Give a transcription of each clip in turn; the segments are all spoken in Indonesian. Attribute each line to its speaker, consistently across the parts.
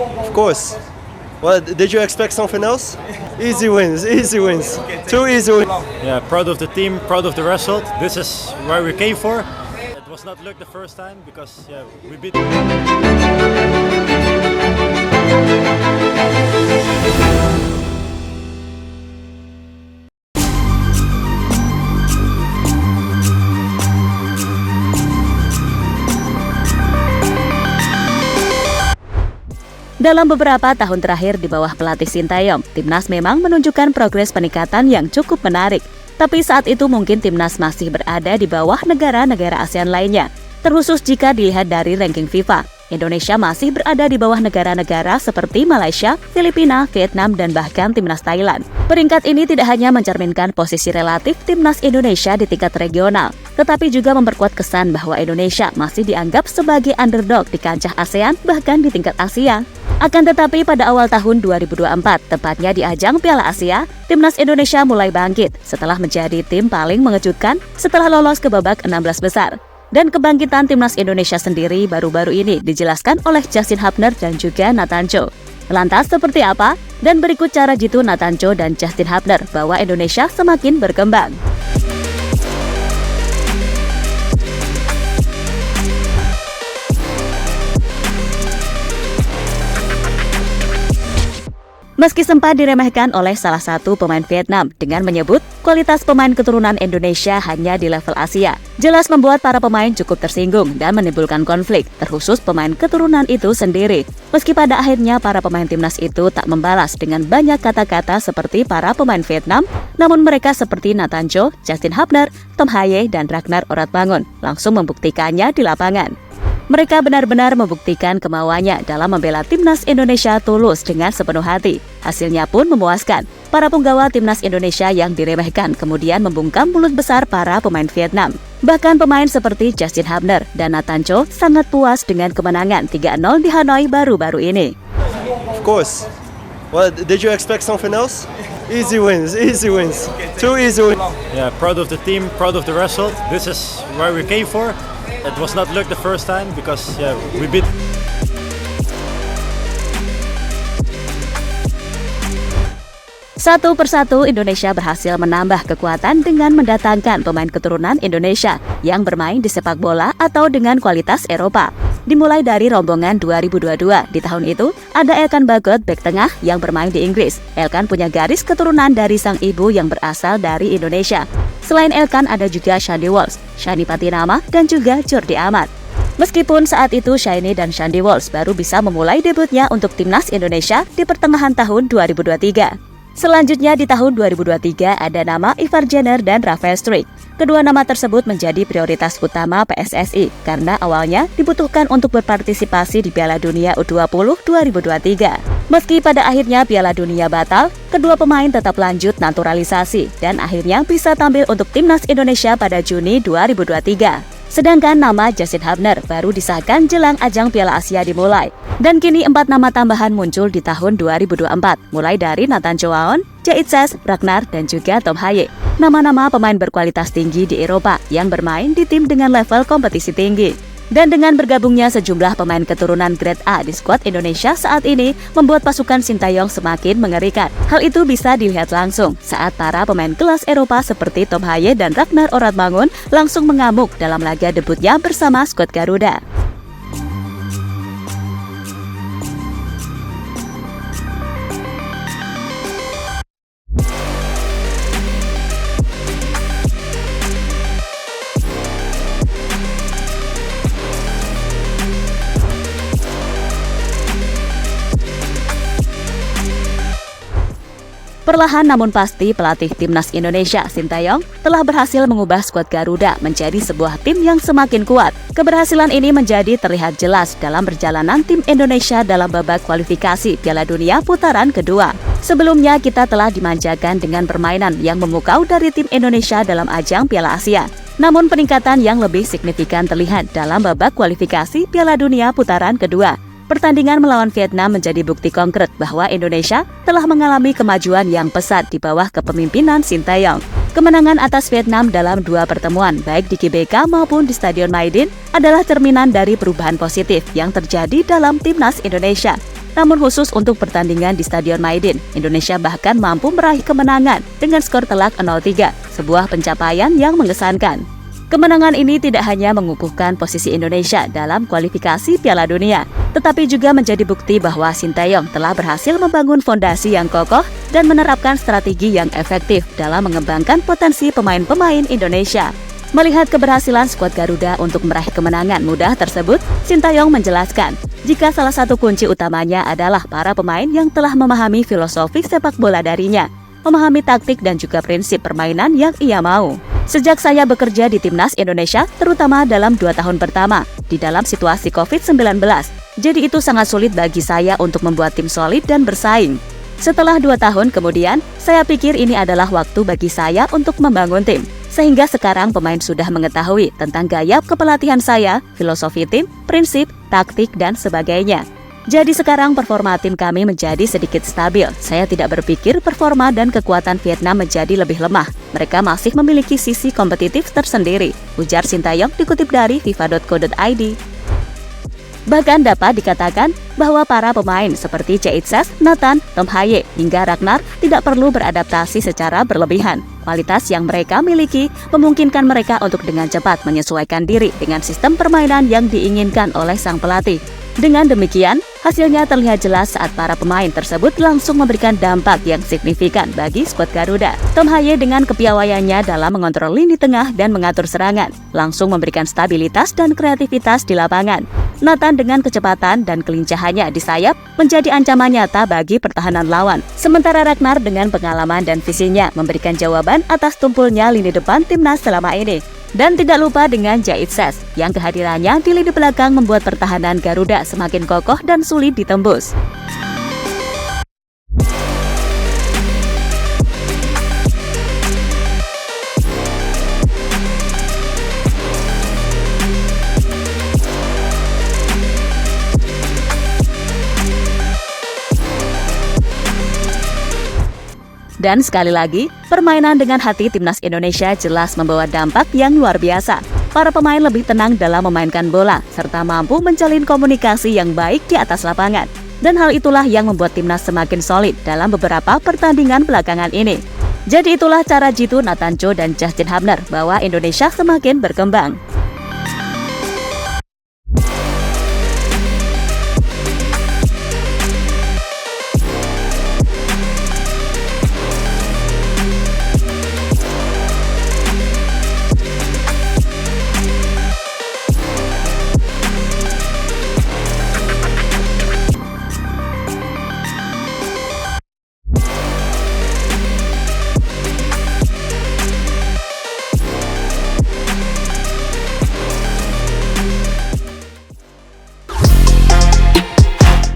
Speaker 1: Of course. Well, did you expect something else? Easy wins, easy wins. Two easy wins.
Speaker 2: Yeah, proud of the team, proud of the result. This is where we came for. It was not luck the first time because we beat.
Speaker 3: Dalam beberapa tahun terakhir di bawah pelatih Sintayong, Timnas memang menunjukkan progres peningkatan yang cukup menarik. Tapi saat itu mungkin Timnas masih berada di bawah negara-negara ASEAN lainnya, terkhusus jika dilihat dari ranking FIFA. Indonesia masih berada di bawah negara-negara seperti Malaysia, Filipina, Vietnam, dan bahkan Timnas Thailand. Peringkat ini tidak hanya mencerminkan posisi relatif Timnas Indonesia di tingkat regional, tetapi juga memperkuat kesan bahwa Indonesia masih dianggap sebagai underdog di kancah ASEAN bahkan di tingkat Asia. Akan tetapi pada awal tahun 2024, tepatnya di ajang Piala Asia, Timnas Indonesia mulai bangkit setelah menjadi tim paling mengejutkan setelah lolos ke babak 16 besar. Dan kebangkitan Timnas Indonesia sendiri baru-baru ini dijelaskan oleh Justin Hubner dan juga Nathan Cho. Lantas seperti apa? Dan berikut cara jitu Nathan Cho dan Justin Hubner bahwa Indonesia semakin berkembang. Meski sempat diremehkan oleh salah satu pemain Vietnam dengan menyebut kualitas pemain keturunan Indonesia hanya di level Asia, jelas membuat para pemain cukup tersinggung dan menimbulkan konflik, terkhusus pemain keturunan itu sendiri. Meski pada akhirnya para pemain timnas itu tak membalas dengan banyak kata-kata seperti para pemain Vietnam, namun mereka seperti Nathan Cho, Justin Hubner, Tom Haye, dan Ragnar Oratmangun langsung membuktikannya di lapangan. Mereka benar-benar membuktikan kemauannya dalam membela Timnas Indonesia tulus dengan sepenuh hati. Hasilnya pun memuaskan. Para penggawa Timnas Indonesia yang diremehkan kemudian membungkam mulut besar para pemain Vietnam. Bahkan pemain seperti Justin Hubner dan Nathan Cho sangat puas dengan kemenangan 3-0 di Hanoi baru-baru ini.
Speaker 1: Of course. Well, did you expect something else? Easy wins, easy wins. Two easy wins.
Speaker 2: Yeah, proud of the team, proud of the result. This is where we came for. It was not luck the first time because we beat.
Speaker 3: Satu persatu Indonesia berhasil menambah kekuatan dengan mendatangkan pemain keturunan Indonesia yang bermain di sepak bola atau dengan kualitas Eropa. Dimulai dari rombongan 2022, di tahun itu ada Elkan Bagot bek tengah yang bermain di Inggris. Elkan punya garis keturunan dari sang ibu yang berasal dari Indonesia. Selain Elkan ada juga Shandy Walsh, Shani Patinama, dan juga Jordi Amat. Meskipun saat itu Shani dan Shandy Walsh baru bisa memulai debutnya untuk Timnas Indonesia di pertengahan tahun 2023. Selanjutnya di tahun 2023 ada nama Ivar Jenner dan Rafael Struijk. Kedua nama tersebut menjadi prioritas utama PSSI karena awalnya dibutuhkan untuk berpartisipasi di Piala Dunia U20 2023. Meski pada akhirnya Piala Dunia batal, kedua pemain tetap lanjut naturalisasi dan akhirnya bisa tampil untuk Timnas Indonesia pada Juni 2023. Sedangkan nama Justin Hubner baru disahkan jelang ajang Piala Asia dimulai. Dan kini 4 nama tambahan muncul di tahun 2024, mulai dari Nathan Choaon, Jait Ses, Ragnar, dan juga Tom Haye. Nama-nama pemain berkualitas tinggi di Eropa yang bermain di tim dengan level kompetisi tinggi. Dan dengan bergabungnya sejumlah pemain keturunan grade A di skuad Indonesia saat ini membuat pasukan Sintayong semakin mengerikan. Hal itu bisa dilihat langsung saat para pemain kelas Eropa seperti Tom Haye dan Ragnar Oratmangun langsung mengamuk dalam laga debutnya bersama skuad Garuda. Perlahan namun pasti pelatih Timnas Indonesia Sintayong telah berhasil mengubah skuad Garuda menjadi sebuah tim yang semakin kuat. Keberhasilan ini menjadi terlihat jelas dalam perjalanan tim Indonesia dalam babak kualifikasi Piala Dunia putaran kedua. Sebelumnya kita telah dimanjakan dengan permainan yang memukau dari tim Indonesia dalam ajang Piala Asia. Namun peningkatan yang lebih signifikan terlihat dalam babak kualifikasi Piala Dunia putaran kedua. Pertandingan melawan Vietnam menjadi bukti konkret bahwa Indonesia telah mengalami kemajuan yang pesat di bawah kepemimpinan Sintayong. Kemenangan atas Vietnam dalam 2 pertemuan, baik di GBK maupun di Stadion Maidin, adalah cerminan dari perubahan positif yang terjadi dalam Timnas Indonesia. Namun khusus untuk pertandingan di Stadion Maidin, Indonesia bahkan mampu meraih kemenangan dengan skor telak 0-3, sebuah pencapaian yang mengesankan. Kemenangan ini tidak hanya mengukuhkan posisi Indonesia dalam kualifikasi Piala Dunia, tetapi juga menjadi bukti bahwa Sinteyong telah berhasil membangun fondasi yang kokoh dan menerapkan strategi yang efektif dalam mengembangkan potensi pemain-pemain Indonesia. Melihat keberhasilan skuad Garuda untuk meraih kemenangan mudah tersebut, Sinteyong menjelaskan jika salah satu kunci utamanya adalah para pemain yang telah memahami filosofi sepak bola darinya, memahami taktik dan juga prinsip permainan yang ia mau. Sejak saya bekerja di Timnas Indonesia, terutama dalam 2 tahun pertama, di dalam situasi COVID-19, jadi itu sangat sulit bagi saya untuk membuat tim solid dan bersaing. Setelah 2 tahun kemudian, saya pikir ini adalah waktu bagi saya untuk membangun tim. Sehingga sekarang pemain sudah mengetahui tentang gaya kepelatihan saya, filosofi tim, prinsip, taktik, dan sebagainya. Jadi sekarang performa tim kami menjadi sedikit stabil. Saya tidak berpikir performa dan kekuatan Vietnam menjadi lebih lemah. Mereka masih memiliki sisi kompetitif tersendiri, ujar Sinteyong dikutip dari fifa.co.id. Bahkan dapat dikatakan bahwa para pemain seperti Caitses, Nathan, Tom Haye, hingga Ragnar tidak perlu beradaptasi secara berlebihan. Kualitas yang mereka miliki memungkinkan mereka untuk dengan cepat menyesuaikan diri dengan sistem permainan yang diinginkan oleh sang pelatih. Dengan demikian, hasilnya terlihat jelas saat para pemain tersebut langsung memberikan dampak yang signifikan bagi skuad Garuda. Tom Haye dengan kepiawaiannya dalam mengontrol lini tengah dan mengatur serangan, langsung memberikan stabilitas dan kreativitas di lapangan. Nathan dengan kecepatan dan kelincahannya di sayap menjadi ancaman nyata bagi pertahanan lawan. Sementara Ragnar dengan pengalaman dan visinya memberikan jawaban atas tumpulnya lini depan timnas selama ini. Dan tidak lupa dengan Caitses, yang kehadirannya di lini belakang membuat pertahanan Garuda semakin kokoh dan sulit ditembus. Dan sekali lagi, permainan dengan hati timnas Indonesia jelas membawa dampak yang luar biasa. Para pemain lebih tenang dalam memainkan bola, serta mampu menjalin komunikasi yang baik di atas lapangan. Dan hal itulah yang membuat timnas semakin solid dalam beberapa pertandingan belakangan ini. Jadi itulah cara jitu Nathan Cho dan Justin Hubner bahwa Indonesia semakin berkembang.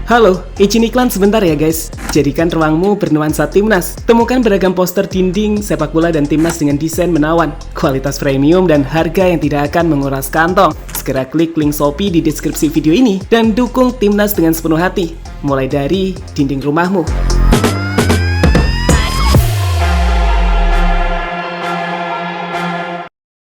Speaker 4: Halo, izin iklan sebentar ya guys. Jadikan ruangmu bernuansa timnas. Temukan beragam poster dinding, sepak bola dan timnas dengan desain menawan, kualitas premium dan harga yang tidak akan menguras kantong. Segera klik link Shopee di deskripsi video ini dan dukung timnas dengan sepenuh hati. Mulai dari dinding rumahmu.